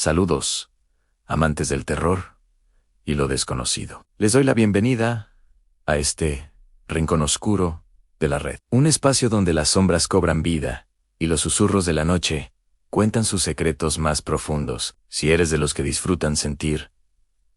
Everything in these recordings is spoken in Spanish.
Saludos, amantes del terror y lo desconocido. Les doy la bienvenida a este rincón oscuro de la red. Un espacio donde las sombras cobran vida y los susurros de la noche cuentan sus secretos más profundos. Si eres de los que disfrutan sentir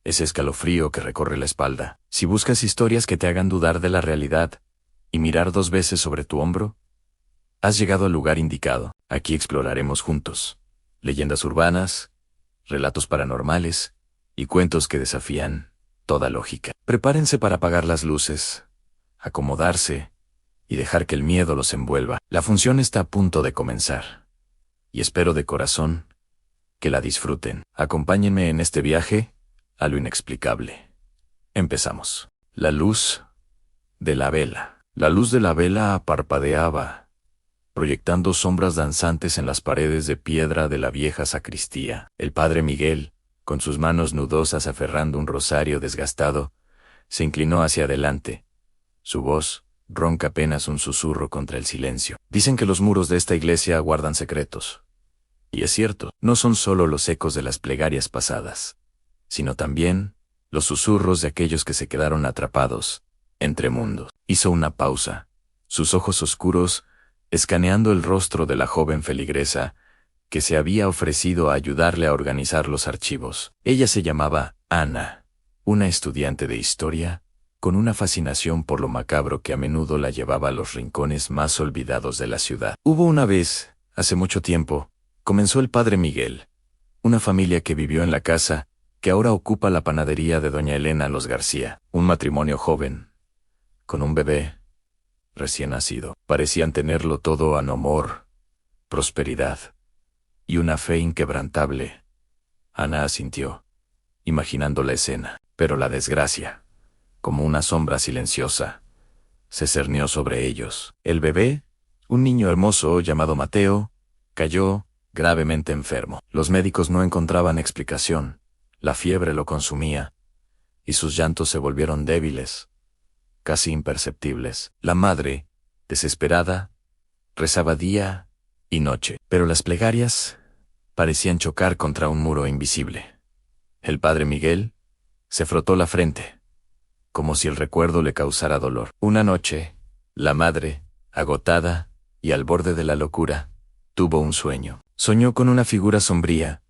ese escalofrío que recorre la espalda, si buscas historias que te hagan dudar de la realidad y mirar dos veces sobre tu hombro, has llegado al lugar indicado. Aquí exploraremos juntos leyendas urbanas, relatos paranormales y cuentos que desafían toda lógica. Prepárense para apagar las luces, acomodarse y dejar que el miedo los envuelva. La función está a punto de comenzar y espero de corazón que la disfruten. Acompáñenme en este viaje a lo inexplicable. Empezamos. La luz de la vela. La luz de la vela parpadeaba, proyectando sombras danzantes en las paredes de piedra de la vieja sacristía. El padre Miguel, con sus manos nudosas aferrando un rosario desgastado, se inclinó hacia adelante. Su voz, ronca apenas un susurro contra el silencio. Dicen que los muros de esta iglesia guardan secretos. Y es cierto, no son solo los ecos de las plegarias pasadas, sino también los susurros de aquellos que se quedaron atrapados entre mundos. Hizo una pausa, sus ojos oscuros escaneando el rostro de la joven feligresa que se había ofrecido a ayudarle a organizar los archivos. Ella se llamaba Ana, una estudiante de historia, con una fascinación por lo macabro que a menudo la llevaba a los rincones más olvidados de la ciudad. Hubo una vez, hace mucho tiempo, comenzó el padre Miguel, una familia que vivió en la casa que ahora ocupa la panadería de doña Elena Los García, un matrimonio joven, con un bebé recién nacido. Parecían tenerlo todo en amor, prosperidad y una fe inquebrantable. Ana asintió, imaginando la escena, pero la desgracia, como una sombra silenciosa, se cernió sobre ellos. El bebé, un niño hermoso llamado Mateo, cayó gravemente enfermo. Los médicos no encontraban explicación, la fiebre lo consumía, y sus llantos se volvieron débiles, casi imperceptibles. La madre, desesperada, rezaba día y noche, pero las plegarias parecían chocar contra un muro invisible. El padre Miguel se frotó la frente, como si el recuerdo le causara dolor. Una noche, la madre, agotada y al borde de la locura, tuvo un sueño. Soñó con una figura sombría,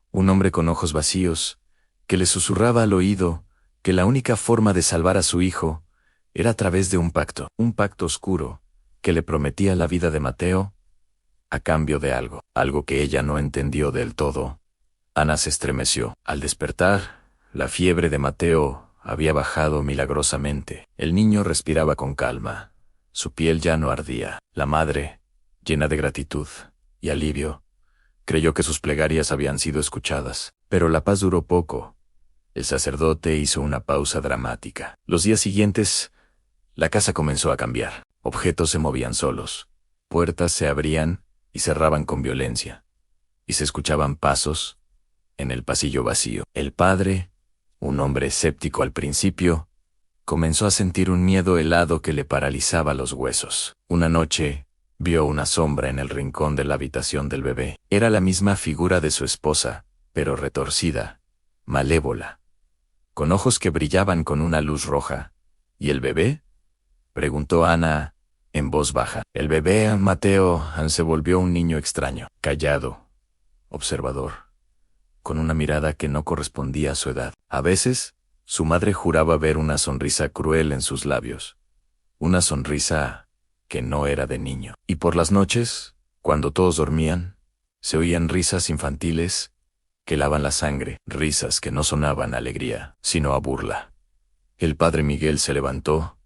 un hombre con ojos vacíos, que le susurraba al oído que la única forma de salvar a su hijo era a través de un pacto oscuro, que le prometía la vida de Mateo a cambio de algo que ella no entendió del todo. Ana se estremeció. Al despertar, la fiebre de Mateo había bajado milagrosamente. El niño respiraba con calma. Su piel ya no ardía. La madre, llena de gratitud y alivio, creyó que sus plegarias habían sido escuchadas. Pero la paz duró poco. El sacerdote hizo una pausa dramática. Los días siguientes, la casa comenzó a cambiar. Objetos se movían solos. Puertas se abrían y cerraban con violencia. Y se escuchaban pasos en el pasillo vacío. El padre, un hombre escéptico al principio, comenzó a sentir un miedo helado que le paralizaba los huesos. Una noche, vio una sombra en el rincón de la habitación del bebé. Era la misma figura de su esposa, pero retorcida, malévola, con ojos que brillaban con una luz roja. ¿Y el bebé?, preguntó Ana en voz baja. El bebé, Mateo, se volvió un niño extraño, callado, observador, con una mirada que no correspondía a su edad. A veces, su madre juraba ver una sonrisa cruel en sus labios, una sonrisa que no era de niño. Y por las noches, cuando todos dormían, se oían risas infantiles que helaban la sangre, risas que no sonaban a alegría, sino a burla. El padre Miguel se levantó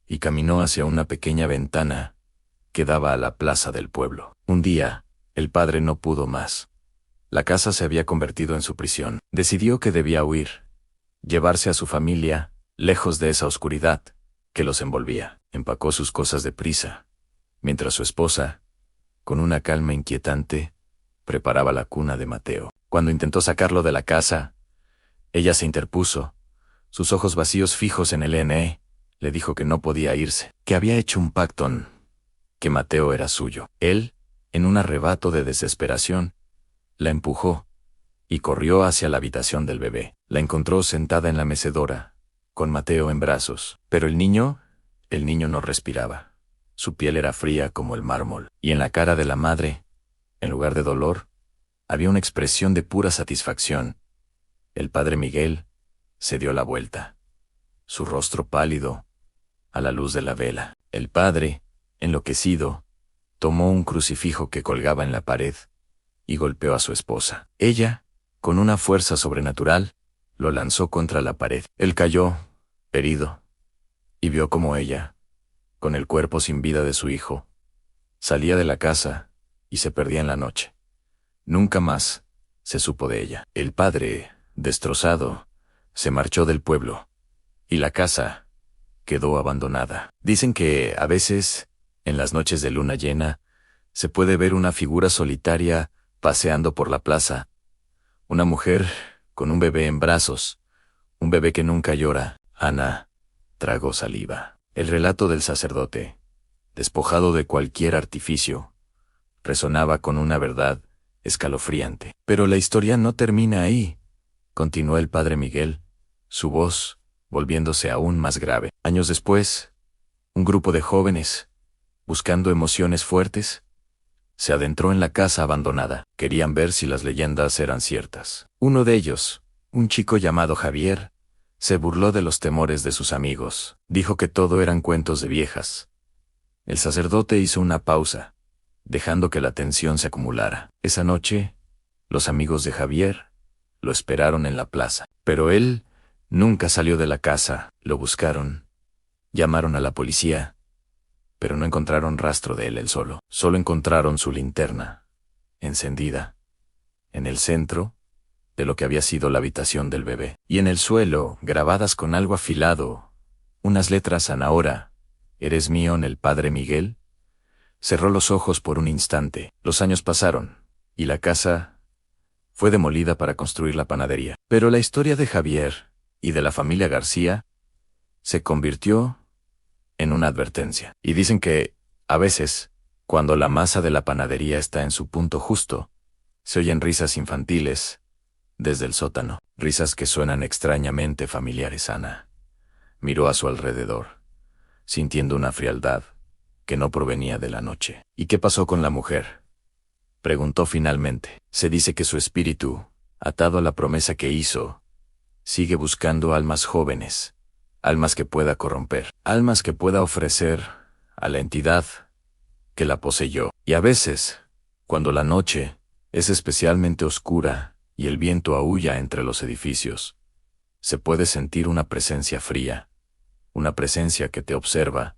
y caminó hacia una pequeña ventana que daba a la plaza del pueblo. Un día, el padre no pudo más. La casa se había convertido en su prisión. Decidió que debía huir, llevarse a su familia lejos de esa oscuridad que los envolvía. Empacó sus cosas deprisa, mientras su esposa, con una calma inquietante, preparaba la cuna de Mateo. Cuando intentó sacarlo de la casa, ella se interpuso. Sus ojos vacíos fijos en el nene, le dijo que no podía irse, que había hecho un pacto, que Mateo era suyo. Él, en un arrebato de desesperación, la empujó y corrió hacia la habitación del bebé. La encontró sentada en la mecedora, con Mateo en brazos. Pero el niño no respiraba. Su piel era fría como el mármol, y en la cara de la madre, en lugar de dolor, había una expresión de pura satisfacción. El padre Miguel se dio la vuelta, su rostro pálido, a la luz de la vela. El padre, enloquecido, tomó un crucifijo que colgaba en la pared y golpeó a su esposa. Ella, con una fuerza sobrenatural, lo lanzó contra la pared. Él cayó, herido, y vio como ella, con el cuerpo sin vida de su hijo, salía de la casa y se perdía en la noche. Nunca más se supo de ella. El padre, destrozado, se marchó del pueblo, y la casa quedó abandonada. Dicen que, a veces, en las noches de luna llena, se puede ver una figura solitaria paseando por la plaza. Una mujer con un bebé en brazos, un bebé que nunca llora. Ana tragó saliva. El relato del sacerdote, despojado de cualquier artificio, resonaba con una verdad escalofriante. Pero la historia no termina ahí, continuó el padre Miguel, su voz volviéndose aún más grave. Años después, un grupo de jóvenes, buscando emociones fuertes, se adentró en la casa abandonada. Querían ver si las leyendas eran ciertas. Uno de ellos, un chico llamado Javier, se burló de los temores de sus amigos. Dijo que todo eran cuentos de viejas. El sacerdote hizo una pausa, dejando que la tensión se acumulara. Esa noche, los amigos de Javier lo esperaron en la plaza. Pero él nunca salió de la casa. Lo buscaron, llamaron a la policía, pero no encontraron rastro de él solo. Solo encontraron su linterna, encendida, en el centro de lo que había sido la habitación del bebé. Y en el suelo, grabadas con algo afilado, unas letras Anahora, ¿eres mío? El padre Miguel cerró los ojos por un instante. Los años pasaron, y la casa fue demolida para construir la panadería. Pero la historia de Javier y de la familia García se convirtió en una advertencia. Y dicen que, a veces, cuando la masa de la panadería está en su punto justo, se oyen risas infantiles desde el sótano, risas que suenan extrañamente familiares. Ana miró a su alrededor, sintiendo una frialdad que no provenía de la noche. ¿Y qué pasó con la mujer?, preguntó finalmente. Se dice que su espíritu, atado a la promesa que hizo, sigue buscando almas jóvenes, almas que pueda corromper, almas que pueda ofrecer a la entidad que la poseyó. Y a veces, cuando la noche es especialmente oscura y el viento aúlla entre los edificios, se puede sentir una presencia fría, una presencia que te observa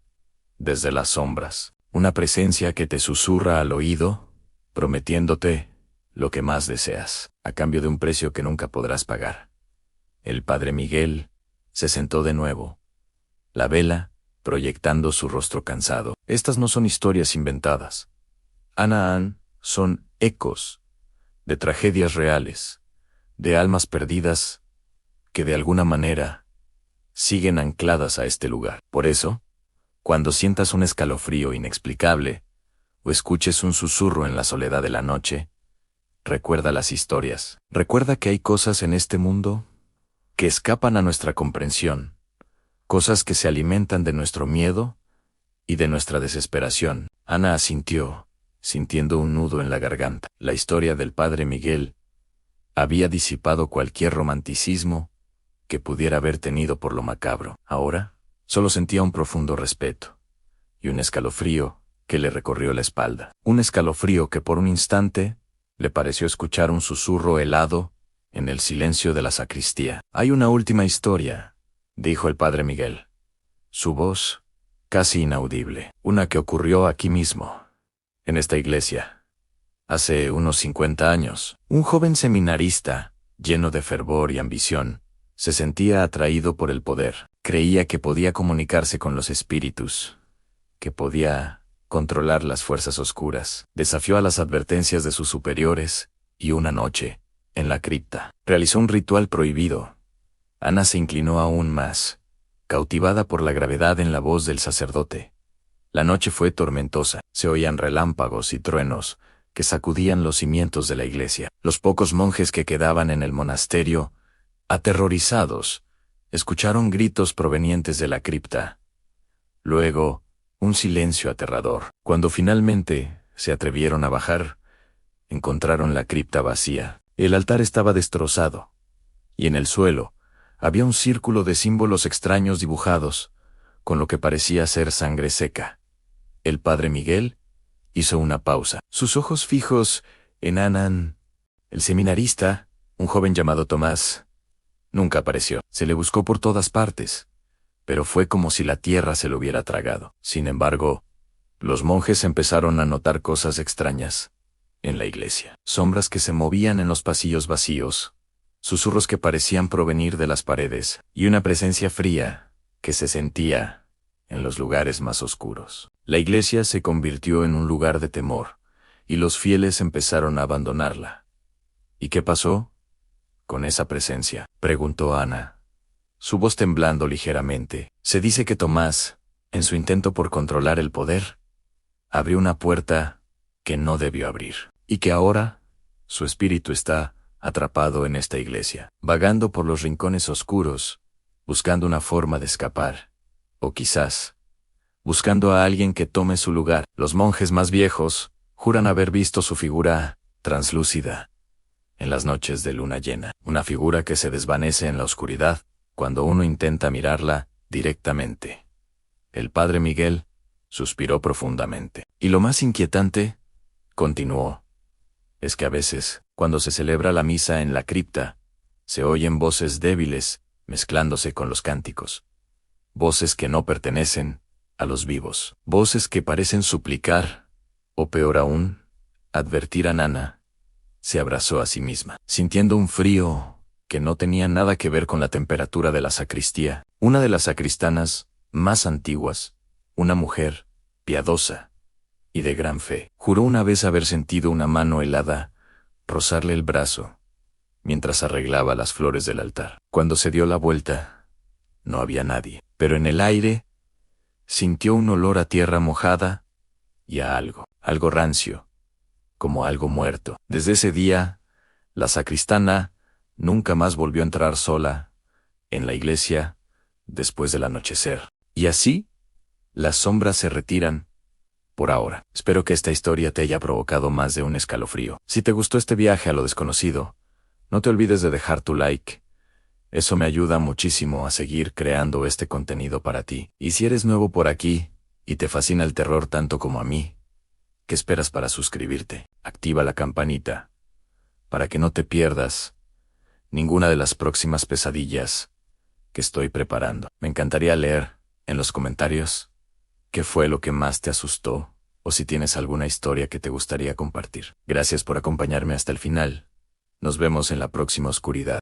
desde las sombras, una presencia que te susurra al oído, prometiéndote lo que más deseas, a cambio de un precio que nunca podrás pagar. El padre Miguel se sentó de nuevo, la vela proyectando su rostro cansado. Estas no son historias inventadas. Ann, son ecos de tragedias reales, de almas perdidas que de alguna manera siguen ancladas a este lugar. Por eso, cuando sientas un escalofrío inexplicable o escuches un susurro en la soledad de la noche, recuerda las historias. Recuerda que hay cosas en este mundo que escapan a nuestra comprensión, cosas que se alimentan de nuestro miedo y de nuestra desesperación. Ana asintió, sintiendo un nudo en la garganta. La historia del padre Miguel había disipado cualquier romanticismo que pudiera haber tenido por lo macabro. Ahora, solo sentía un profundo respeto y un escalofrío que le recorrió la espalda. Un escalofrío que por un instante le pareció escuchar un susurro helado en el silencio de la sacristía. Hay una última historia, dijo el padre Miguel, su voz casi inaudible. Una que ocurrió aquí mismo, en esta iglesia. Hace unos 50 años, un joven seminarista, lleno de fervor y ambición, se sentía atraído por el poder. Creía que podía comunicarse con los espíritus, que podía controlar las fuerzas oscuras. Desafió a las advertencias de sus superiores, y una noche, en la cripta, realizó un ritual prohibido. Ana se inclinó aún más, cautivada por la gravedad en la voz del sacerdote. La noche fue tormentosa, se oían relámpagos y truenos que sacudían los cimientos de la iglesia. Los pocos monjes que quedaban en el monasterio, aterrorizados, escucharon gritos provenientes de la cripta. Luego, un silencio aterrador. Cuando finalmente se atrevieron a bajar, encontraron la cripta vacía. El altar estaba destrozado, y en el suelo había un círculo de símbolos extraños dibujados, con lo que parecía ser sangre seca. El padre Miguel hizo una pausa. Sus ojos fijos en Anan. El seminarista, un joven llamado Tomás, nunca apareció. Se le buscó por todas partes, pero fue como si la tierra se lo hubiera tragado. Sin embargo, los monjes empezaron a notar cosas extrañas en la iglesia. Sombras que se movían en los pasillos vacíos, susurros que parecían provenir de las paredes, y una presencia fría que se sentía en los lugares más oscuros. La iglesia se convirtió en un lugar de temor, y los fieles empezaron a abandonarla. ¿Y qué pasó con esa presencia?, preguntó Ana, su voz temblando ligeramente. Se dice que Tomás, en su intento por controlar el poder, abrió una puerta que no debió abrir, y que ahora su espíritu está atrapado en esta iglesia, vagando por los rincones oscuros, buscando una forma de escapar, o quizás buscando a alguien que tome su lugar. Los monjes más viejos juran haber visto su figura translúcida en las noches de luna llena, una figura que se desvanece en la oscuridad cuando uno intenta mirarla directamente. El padre Miguel suspiró profundamente. Y lo más inquietante, continuó, es que a veces, cuando se celebra la misa en la cripta, se oyen voces débiles mezclándose con los cánticos. Voces que no pertenecen a los vivos. Voces que parecen suplicar, o peor aún, advertir a Nana. Se abrazó a sí misma, sintiendo un frío que no tenía nada que ver con la temperatura de la sacristía. Una de las sacristanas más antiguas, una mujer piadosa y de gran fe, juró una vez haber sentido una mano helada rozarle el brazo mientras arreglaba las flores del altar. Cuando se dio la vuelta, no había nadie, pero en el aire sintió un olor a tierra mojada y a algo rancio, como algo muerto. Desde ese día, la sacristana nunca más volvió a entrar sola en la iglesia después del anochecer. Y así, las sombras se retiran por ahora. Espero que esta historia te haya provocado más de un escalofrío. Si te gustó este viaje a lo desconocido, no te olvides de dejar tu like. Eso me ayuda muchísimo a seguir creando este contenido para ti. Y si eres nuevo por aquí y te fascina el terror tanto como a mí, ¿qué esperas para suscribirte? Activa la campanita para que no te pierdas ninguna de las próximas pesadillas que estoy preparando. Me encantaría leer en los comentarios qué fue lo que más te asustó, o si tienes alguna historia que te gustaría compartir. Gracias por acompañarme hasta el final. Nos vemos en la próxima oscuridad.